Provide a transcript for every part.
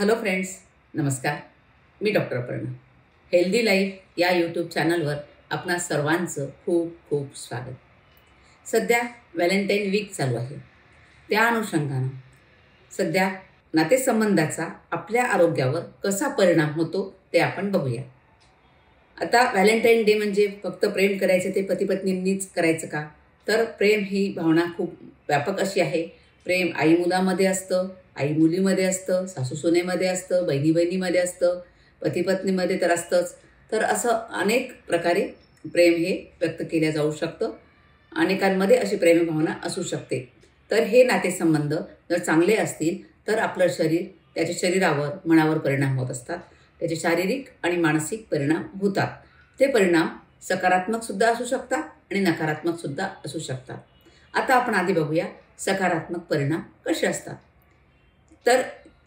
Hello friends, नमस्कार. मी doctor Aparna. Healthy life या YouTube चॅनलवर आपणा सर्वांचं खूप खूप स्वागत. सध्या व्हॅलेंटाईन वीक चालू आहे. त्या अनुषंगानं सध्या नातेसंबंधाचा आपल्या आरोग्यावर कसा परिणाम होतो ते आपण बघूया. आता व्हॅलेंटाईन डे म्हणजे फक्त प्रेम करायचं ते पती पत्नींनीच करायचं का? तर प्रेम ही भावना खूप व्यापक अशी आहे. प्रेम आई मुलामध्ये असतं, आई मुलीमध्ये असतं, सासू सुनेमध्ये असतं, बहिणी बहिणीमध्ये असतं, पती पत्नीमध्ये तर असतंच. तर असं अनेक प्रकारे प्रेम हे व्यक्त केलं जाऊ शकतं. अनेकांमध्ये अशी प्रेमभावना असू शकते. तर हे नातेसंबंध जर चांगले असतील तर आपलं शरीर, त्याच्या शरीरावर मनावर परिणाम होत असतात. त्याचे शारीरिक आणि मानसिक परिणाम होतात. ते परिणाम सकारात्मकसुद्धा असू शकतात आणि नकारात्मकसुद्धा असू शकतात. आता आपण आधी बघूया सकारात्मक परिणाम कसे असतात. तर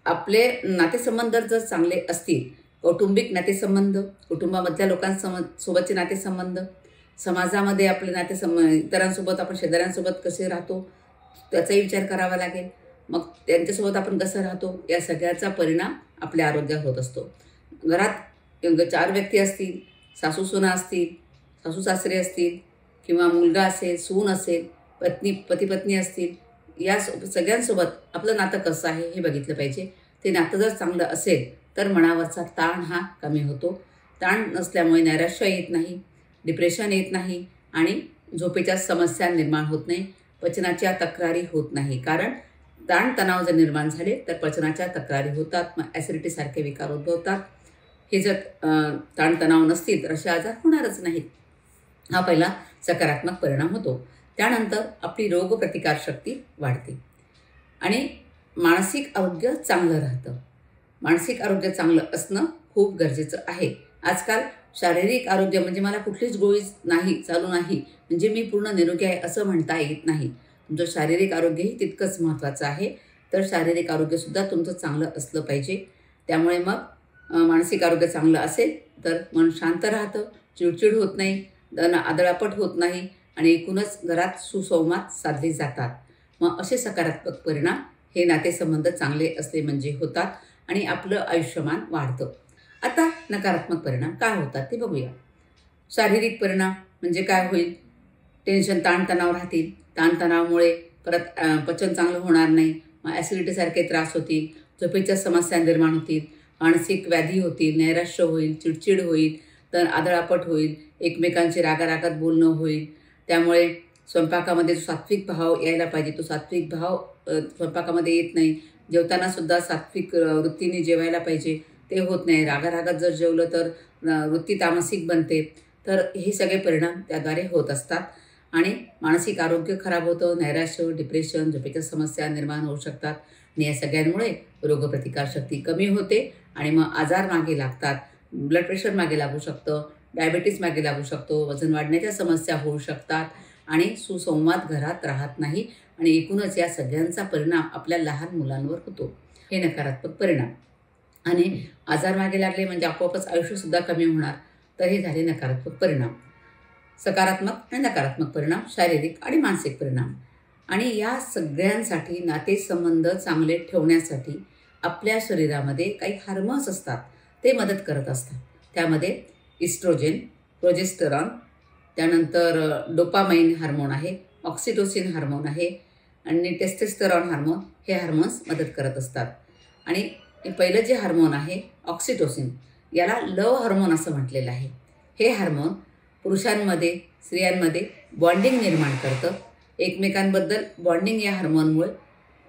आपले नातेसंबंध जर चांगले असतील, कौटुंबिक नातेसंबंध, कुटुंबामधल्या लोकांसोबतचे नातेसंबंध, समाजामध्ये आपले इतरांसोबत, आपण शेजाऱ्यांसोबत कसे राहतो त्याचाही विचार करावा लागेल. मग त्यांच्यासोबत आपण कसं राहतो या सगळ्याचा परिणाम आपल्या आरोग्यावर होत असतो. घरात 4 व्यक्ती असतील, सासू सुना असतील, सासू सासरे असतील, किंवा मुलगा असेल, सून असेल, पती पत्नी असतील, या सगळ्यांसोबत आपलं नातं कसं आहे हे बघितलं पाहिजे. ते नातं जर चांगलं असेल तर मनावरचा ताण हा कमी होतो. ताण नसल्यामुळे नैराश्य येत नाही, डिप्रेशन येत नाही आणि झोपेच्या समस्या निर्माण होत नाही, पचनाच्या तक्रारी होत नाही. कारण ताणतणाव जर निर्माण झाले तर पचनाच्या तक्रारी होतात, मग ॲसिडिटीसारखे विकार उद्भवतात. हे जर ताणतणाव नसतील तर असे आजार होणारच नाहीत. हा पहिला सकारात्मक परिणाम होतो. त्यानंतर आपली रोगप्रतिकारशक्ती वाढते आणि मानसिक आरोग्य चांगलं राहतं. मानसिक आरोग्य चांगलं असणं खूप गरजेचं आहे. आजकाल शारीरिक आरोग्य म्हणजे मला कुठलीच गोळी नाही, चालू नाही, म्हणजे मी पूर्ण निरोगी आहे असं म्हणता येत नाही. तुमचं शारीरिक आरोग्यही तितकंच महत्त्वाचं आहे. तर शारीरिक आरोग्यसुद्धा तुमचं चांगलं असलं पाहिजे. त्यामुळे मग मानसिक आरोग्य चांगलं असेल तर मन शांत राहतं, चिडचिड होत नाही, आदळापट होत नाही आणि एकूणच घरात सुसंवाद साधले जातात. मग असे सकारात्मक परिणाम हे नातेसंबंध चांगले असले म्हणजे होतात आणि आपलं आयुष्यमान वाढतं. आता नकारात्मक परिणाम काय होतात ते बघूया. शारीरिक परिणाम म्हणजे काय होईल? टेन्शन, ताणतणाव राहतील. ताणतणावामुळे परत पचन चांगलं होणार नाही, मग ॲसिडिटीसारखे त्रास होतील, झोपेच्या समस्या निर्माण होतील, मानसिक व्याधी होतील, नैराश्य होईल, चिडचिड होईल, तर आदळापट होईल, एकमेकांची रागारागात बोलणं होईल. त्यामुळे स्वयंपाकामध्ये जो सात्विक भाव यायला पाहिजे तो सात्विक भाव स्वयंपाकामध्ये येत नाही. जेवतानासुद्धा सात्विक वृत्तीने जेवायला पाहिजे ते होत नाही. रागारागात जर जेवलं तर वृत्ती तामसिक बनते. तर हे सगळे परिणाम त्याद्वारे होत असतात आणि मानसिक आरोग्य खराब होतं. नैराश्य, डिप्रेशन, झोपेच्या समस्या निर्माण होऊ शकतात आणि या सगळ्यांमुळे रोगप्रतिकारशक्ती कमी होते आणि मग आजार मागे लागतात. ब्लड प्रेशर मागे लागू शकतं, डायबिटीस मागे लागू शकतो, वजन वाढण्याच्या समस्या होऊ शकतात आणि सुसंवाद घरात राहत नाही आणि एकूणच या सगळ्यांचा परिणाम आपल्या लहान मुलांवर होतो. हे नकारात्मक परिणाम. आणि आजार मागे लागले म्हणजे आपोआपच आयुष्यसुद्धा कमी होणार. तर हे झाले नकारात्मक परिणाम. सकारात्मक आणि नकारात्मक परिणाम, शारीरिक आणि मानसिक परिणाम. आणि या सगळ्यांसाठी नातेसंबंध चांगले ठेवण्यासाठी आपल्या शरीरामध्ये काही हार्मोन्स असतात, ते मदत करत असतात. त्यामध्ये इस्ट्रोजेन, प्रोजेस्टेरॉन, त्यानंतर डोपामाइन हार्मोन आहे, ऑक्सिटोसिन हार्मोन आहे आणि टेस्टोस्टेरॉन हार्मोन, हे हार्मोन्स मदत करत असतात. आणि पहिलं जे हार्मोन आहे ऑक्सिटोसिन, याला लव हार्मोन असं म्हटलेलं आहे. हे हार्मोन पुरुषांमध्ये, स्त्रियांमध्ये बॉन्डिंग निर्माण करतं. एकमेकांबद्दल बॉन्डिंग या हार्मोनमुळे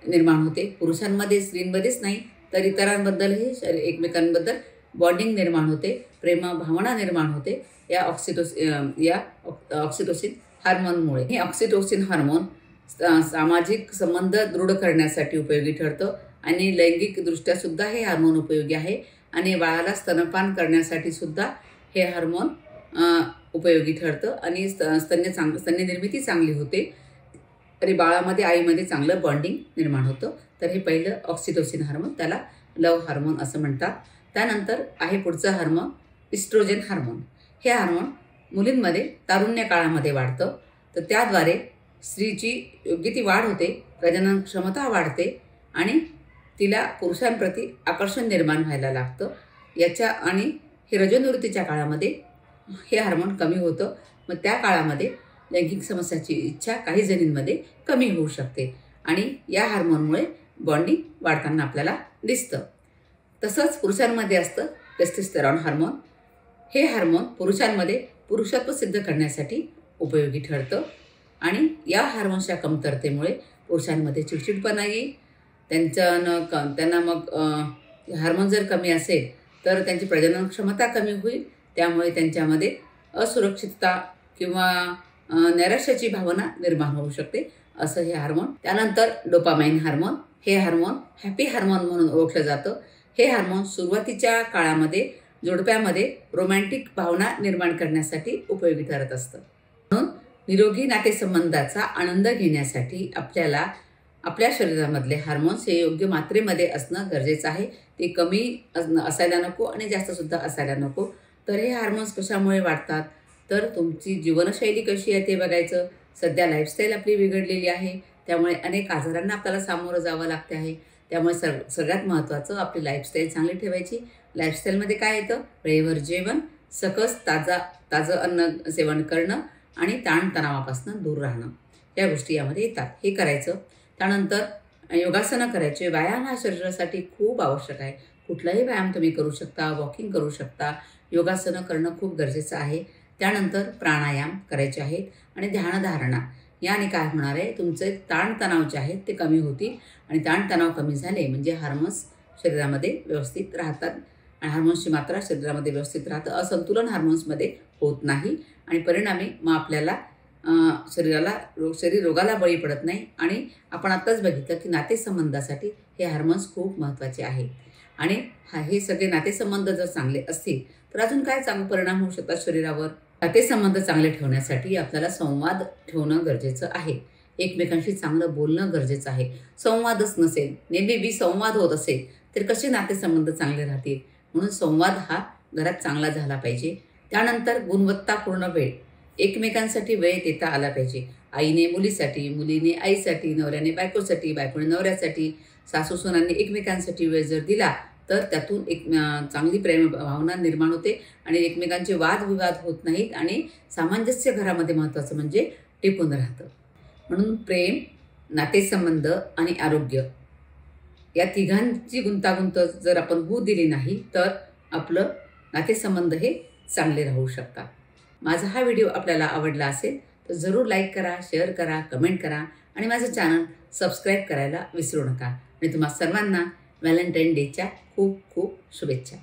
निर्माण होते. पुरुषांमध्ये, स्त्रींमध्येच नाही तर इतरांबद्दलही एकमेकांबद्दल बॉन्डिंग निर्माण होते, प्रेम भावना निर्माण होते या ऑक्सिटोसिन हार्मोनमुळे. हे ऑक्सिटोसिन हार्मोन सामाजिक संबंध दृढ करण्यासाठी उपयोगी ठरतं आणि लैंगिकदृष्ट्यासुद्धा हे हार्मोन उपयोगी आहे आणि बाळाला स्तनपान करण्यासाठी सुद्धा हे हार्मोन उपयोगी ठरतं आणि स्तन्यनिर्मिती चांगली होते आणि बाळामध्ये, आईमध्ये चांगलं बॉन्डिंग निर्माण होतं. तर हे पहिलं ऑक्सिटोसिन हार्मोन, त्याला लव हार्मोन असं म्हणतात. त्यानंतर आहे पुढचं हार्मोन इस्ट्रोजेन हार्मोन. हे हार्मोन मुलींमध्ये तारुण्य काळामध्ये वाढतं. तर त्याद्वारे स्त्रीची योग्य ती वाढ होते, प्रजनन क्षमता वाढते आणि तिला पुरुषांप्रती आकर्षण निर्माण व्हायला लागतं. याच्या आणि हे रजोनिवृत्तीच्या काळामध्ये हे हार्मोन कमी होतं. मग त्या काळामध्ये लैंगिक समस्याची इच्छा काही जणींमध्ये कमी होऊ शकते आणि या हार्मोनमुळे बॉन्डिंग वाढताना आपल्याला दिसतं. तसंच पुरुषांमध्ये असतं टेस्टोस्टेरॉन हार्मोन. हे हार्मोन पुरुषांमध्ये पुरुषत्व सिद्ध करण्यासाठी उपयोगी ठरतं आणि या हार्मोन्सच्या कमतरतेमुळे पुरुषांमध्ये चिडचिडपणा येईल. त्यांना मग हार्मोन जर कमी असेल तर त्यांची प्रजनन क्षमता कमी होईल. त्यामुळे त्यांच्यामध्ये असुरक्षितता किंवा नैराश्याची भावना निर्माण होऊ शकते असं हे हार्मोन. त्यानंतर डोपामाइन हार्मोन. हे हार्मोन हॅपी हार्मोन म्हणून ओळखलं जातं. हे हार्मोन सुरुवातीच्या काळामध्ये जोडप्यामध्ये रोमॅन्टिक भावना निर्माण करण्यासाठी उपयोगी ठरत असतं. म्हणून निरोगी नातेसंबंधाचा आनंद घेण्यासाठी आपल्याला आपल्या शरीरामधले हार्मोन्स हे योग्य मात्रेमध्ये असणं गरजेचं आहे. ते कमी असायला नको आणि जास्तसुद्धा असायला नको. तर हे हार्मोन्स कशामुळे वाढतात तर तुमची जीवनशैली कशी आहे ते बघायचं. सध्या लाईफस्टाईल आपली बिघडलेली आहे. त्यामुळे अनेक आजारांना आपल्याला सामोरं जावं लागते आहे. त्यामुळे सगळ्यात महत्त्वाचं आपली लाईफस्टाईल चांगली ठेवायची. लाईफस्टाईलमध्ये काय येतं? वेळेवर जेवण, सकस ताजं अन्न सेवन करणं आणि ताणतणावापासून दूर राहणं, या गोष्टी यामध्ये येतात. हे करायचं. त्यानंतर योगासनं करायचे. व्यायाम हा शरीरासाठी खूप आवश्यक आहे. कुठलाही व्यायाम तुम्ही करू शकता, वॉकिंग करू शकता. योगासनं करणं खूप गरजेचं आहे. त्यानंतर प्राणायाम करायचे आहेत आणि ध्यानधारणा. याने काय होणार आहे, तुमचे ताणतणाव जे आहेत ते कमी होतील आणि ताणतणाव कमी झाले म्हणजे हार्मोन्स शरीरामध्ये व्यवस्थित राहतात आणि हार्मोन्सची मात्रा शरीरामध्ये व्यवस्थित राहतं. असंतुलन हार्मोन्समध्ये होत नाही आणि परिणामी मग आपल्याला शरीर रोगाला बळी पडत नाही. आणि आपण आत्ताच बघितलं की नातेसंबंधासाठी हे हार्मोन्स खूप महत्त्वाचे आहेत आणि हे सगळे नातेसंबंध जर चांगले असतील तर अजून काय चांगले परिणाम होऊ शकतात शरीरावर. नातेसंबंध चांगले ठेवण्यासाठी आपल्याला संवाद ठेवणं गरजेचं आहे. एकमेकांशी चांगलं बोलणं गरजेचं आहे. संवादच नसेल, नेहमी विसंवाद होत असेल तर कसे नातेसंबंध चांगले राहतील. म्हणून संवाद हा घरात चांगला झाला पाहिजे. त्यानंतर गुणवत्तापूर्ण वेळ, एकमेकांसाठी वेळ देता आला पाहिजे. आईने मुलीसाठी, मुलीने आईसाठी, नवऱ्याने बायकोसाठी, बायकोने नवऱ्यासाठी, सासू सुनांनी एकमेकांसाठी वेळ जर दिला तर त्यातून एक चांगली प्रेम भावना निर्माण होते आणि एकमेकांचे वादविवाद होत नाहीत आणि सामंजस्य घरामध्ये महत्त्वाचं म्हणजे टिकून राहतं. म्हणून प्रेम, नातेसंबंध आणि आरोग्य या तिघांची गुंतागुंत जर आपण होऊ दिली नाही तर आपलं नातेसंबंध हे चांगले राहू शकतात. माझा हा व्हिडिओ आपल्याला आवडला असेल तर जरूर लाईक करा, शेअर करा, कमेंट करा आणि माझं चॅनल सबस्क्राईब करायला विसरू नका. आणि तुम्हा सर्वांना व्हॅलेंटाईन डेच्या खूप खूप शुभेच्छा.